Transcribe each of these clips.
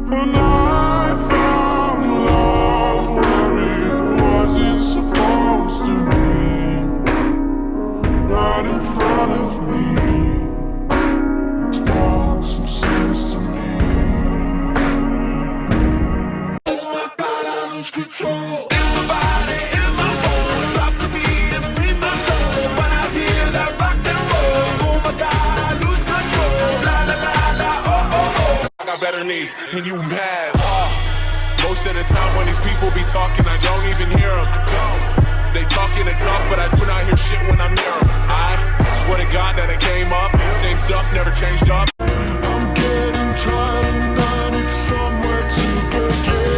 And I found love where it wasn't supposed to be, right in front of me. Talk some sense to me. Oh my God, I lose control. In my body, in my bones, drop the beat and free my soul. When I hear that rock and roll, oh my God, I lose control. La la la la, oh oh oh. I got better knees and you mad. Most of the time when these people be talking, I don't even hear them. They talking and talk, but I do not hear shit when I'm near them. I swear to God that it came up. Same stuff, never changed up. I'm getting tired and I need somewhere to begin.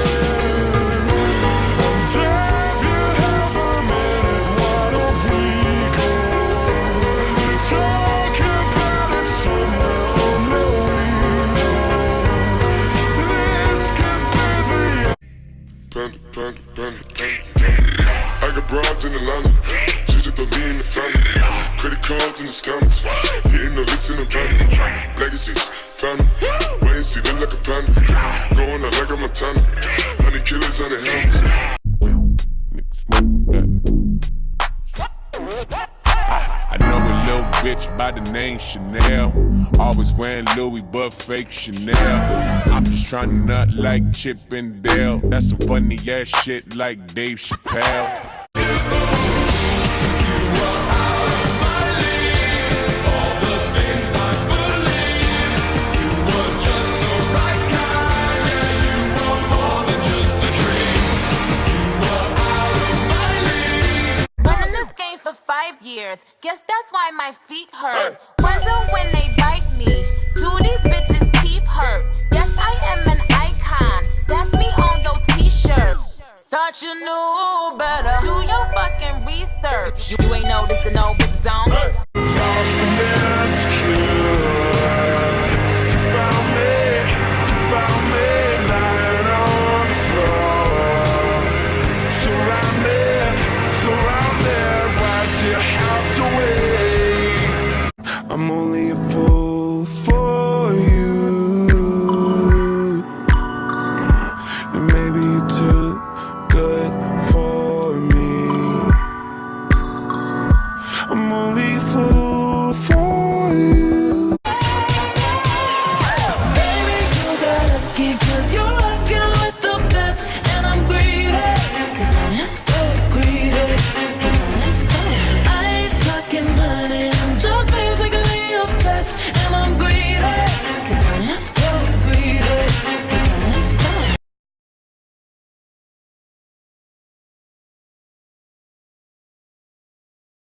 If you have a minute, why don't we go talk about it somewhere only we know. This could be the I got broads in Atlanta, just to be in the family. Credit cards in the scammers, hitting the licks in the van. Legacies, family, wait and see, look like a panda. Going out like a Montana, 100 killers on the helmets. I know a little bitch by the name Chanel, always wearing Louis but fake Chanel. I'm just trying to nut like Chip and Dale. That's some funny ass shit like Dave Chappelle. For 5 years, guess that's why my feet hurt. Wonder when they bite me, do these bitches' teeth hurt? Yes, I am an icon, that's me on your t-shirt. Thought you knew better, do your fucking research. You ain't noticed the no big zone.